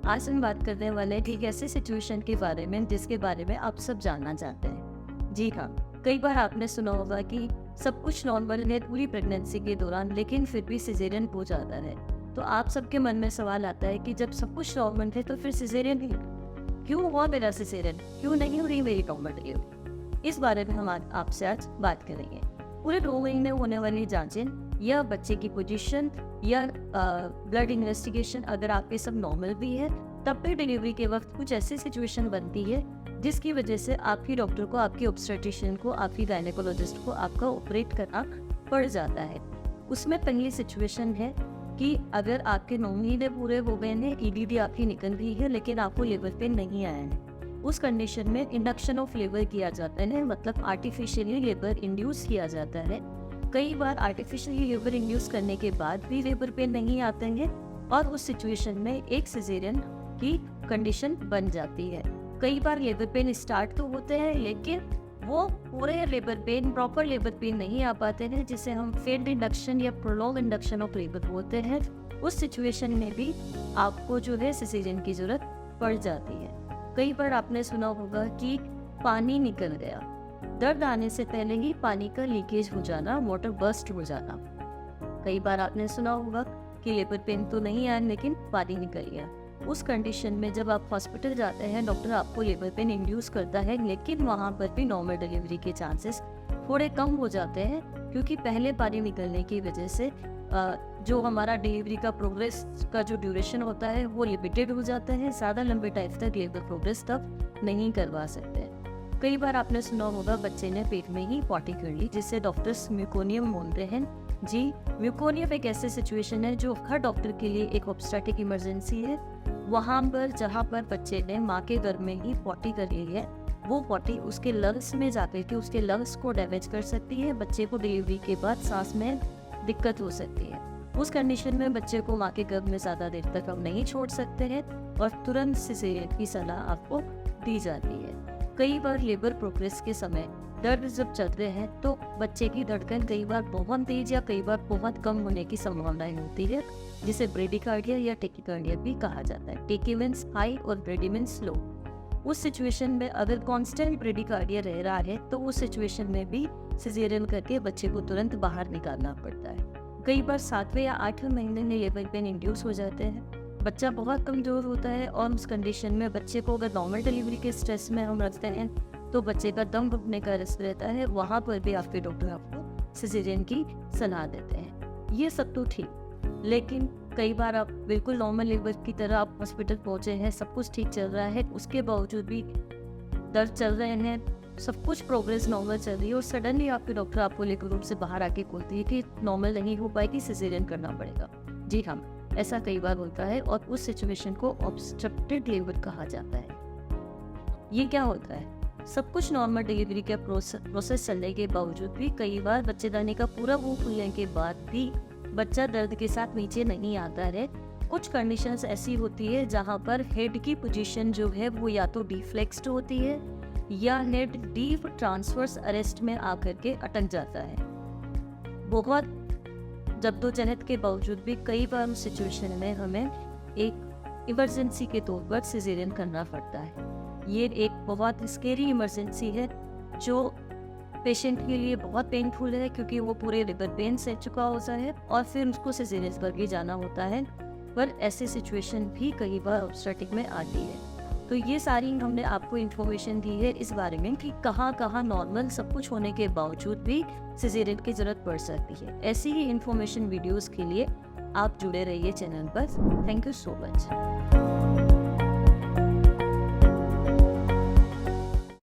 आज हम बात करने वाले हैं एक ऐसे सिचुएशन के बारे में जिसके बारे में आप सब जानना चाहते हैं। जी हाँ, कई बार आपने सुना होगा कि सब कुछ नॉर्मल है पूरी प्रेगनेंसी के दौरान, लेकिन फिर भी सिजेरियन हो जाता है। तो आप सबके मन में सवाल आता है कि जब सब कुछ नॉर्मल है तो फिर सिजेरियन क्यों हुआ मेरा सिजेरियन, क्यों नहीं हो रही मेरी नॉर्मल डिलीवरी। इस बारे में हम आपसे आज बात करेंगे। पूरे 2 महीने होने वाली जांचें या बच्चे की पोजीशन या ब्लड इन्वेस्टिगेशन अगर आपके सब नॉर्मल भी है, तब भी डिलीवरी के वक्त कुछ ऐसी सिचुएशन बनती है जिसकी वजह से आपकी डॉक्टर को, आपकी ऑब्स्टेट्रिशियन को, आपकी गायनेकोलॉजिस्ट को आपका ऑपरेट करना पड़ जाता है। उसमें पहली सिचुएशन है कि अगर आपके 9 महीने पूरे हो गए हैं, ईडीडी आपकी निकल गई है लेकिन आपको लेबर पेन नहीं आया है, उस कंडीशन में इंडक्शन ऑफ लेबर किया जाता है, मतलब आर्टिफिशियली लेबर इंड्यूस किया जाता है। कई बार आर्टिफिशियली लेबर इंड्यूस करने के बाद भी लेबर पेन नहीं आते हैं और उस सिचुएशन में एक सिजेरियन की कंडीशन बन जाती है। कई बार लेबर पेन स्टार्ट तो होते हैं लेकिन वो पूरे labour pain, proper labour pain नहीं आ पाते हैं, जिसे हम फेल्ड इंडक्शन या प्रोलॉन्ग इंडक्शन ऑफ लेबर बोलते हैं। उस सिचुएशन में भी आपको जो है सिजेरियन की जरूरत पड़ जाती है। कई बार आपने सुना होगा कि पानी निकल गया, दर्द आने से पहले ही पानी का लीकेज हो जाना, वाटर बर्स्ट हो जाना। कई बार आपने सुना होगा कि लेबर पेन तो नहीं आया लेकिन पानी निकल गया। उस कंडीशन में जब आप हॉस्पिटल जाते हैं, डॉक्टर आपको लेबर पेन इंड्यूस करता है लेकिन वहाँ पर भी नॉर्मल डिलीवरी के चांसेस थोड़े कम हो जाते हैं, क्योंकि पहले पानी निकलने की वजह से जो हमारा डिलीवरी का प्रोग्रेस का जो ड्यूरेशन होता है वो लिमिटेड हो जाता है। ज़्यादा लंबे टाइम तक लेबर प्रोग्रेस तब नहीं करवा सकते। कई बार आपने सुना होगा बच्चे ने पेट में ही पॉटी कर ली, जिससे डॉक्टर्स म्यूकोनियम बोलते हैं। जी, म्यूकोनियम एक ऐसी सिचुएशन है जो हर डॉक्टर के लिए एक ऑब्स्टेटिक इमरजेंसी है। वहाँ पर जहाँ पर बच्चे ने माँ के गर्भ में ही पॉटी कर ली है, वो पॉटी उसके लंग्स में जाकर के उसके लंग्स को डैमेज कर सकती है। बच्चे को डिलीवरी के बाद सांस में दिक्कत हो सकती है। उस कंडीशन में बच्चे को माँ के गर्भ में ज़्यादा देर तक हम नहीं छोड़ सकते हैं और तुरंत सिजेरियन की सलाह आपको दी जाती है। कई बार लेबर प्रोग्रेस के समय दर्द जब चलते हैं तो बच्चे की धड़कन कई बार बहुत तेज या कई बार बहुत कम होने की संभावनाएं होती है, जिसे ब्रेडिकार्डिया या टेकिकार्डिया भी कहा जाता है। टेकी मीन्स हाई और ब्रेडी मीन्स लो। उस सिचुएशन में अगर कांस्टेंट ब्रेडिकार्डिया रह रहा है तो उस सिचुएशन में भी सिजेरियन करके बच्चे को तुरंत बाहर निकालना पड़ता है। कई बार 7वें या 8वें महीने में लेबर पेन इंड्यूस हो जाते हैं, बच्चा बहुत कमज़ोर होता है और उस कंडीशन में बच्चे को अगर नॉर्मल डिलीवरी के स्ट्रेस में हम रखते हैं तो बच्चे का दम घुटने का रिस्क रहता है। वहाँ पर भी आपके डॉक्टर आपको सिजेरियन की सलाह देते हैं। ये सब तो ठीक, लेकिन कई बार आप बिल्कुल नॉर्मल लेबर की तरह आप हॉस्पिटल पहुँचे हैं, सब कुछ ठीक चल रहा है, उसके बावजूद भी दर्द चल रहे हैं, सब कुछ प्रोग्रेस नॉर्मल चल रही है और सडनली आपके डॉक्टर आपको लेकर रूम से बाहर आके बोलती है कि नॉर्मल नहीं हो पाएगी, सिजेरियन करना पड़ेगा। जी हाँ, ऐसा कई बार होता है और उस सिचुएशन को ऑब्स्ट्रक्टेड लेबर कहा जाता है। ये क्या होता है? सब कुछ नॉर्मल डिलीवरी के प्रोसेस चलने के बावजूद भी कई बार बच्चेदानी का पूरा मुंह खुलने के बाद भी बच्चा दर्द के साथ नीचे नहीं आता है। कुछ कंडीशंस ऐसी होती है जहाँ पर हेड की पोजीशन जो है वो या तो डिफ्लेक्स्ड होती है या हेड डीप ट्रांसवर्स अरेस्ट में आकर के अटक जाता है। बहुत जद्दोजहद के बावजूद भी कई बार उस सिचुएशन में हमें एक इमरजेंसी के तौर पर सिजेरियन करना पड़ता है। ये एक बहुत स्केरी इमरजेंसी है जो पेशेंट के लिए बहुत पेनफुल है, क्योंकि वो पूरे लेबर पेन से चुका होता है और फिर उसको सिजेरियन पर भी जाना होता है। पर ऐसी सिचुएशन भी कई बार ऑब्स्टेटिक में आती है। तो ये सारी हमने आपको इन्फॉर्मेशन दी है इस बारे में कि कहाँ कहाँ नॉर्मल सब कुछ होने के बावजूद भी सिजेरियन की ज़रूरत पड़ सकती है। ऐसी ही इन्फॉर्मेशन वीडियोस के लिए आप जुड़े रहिए चैनल पर। Thank you so much.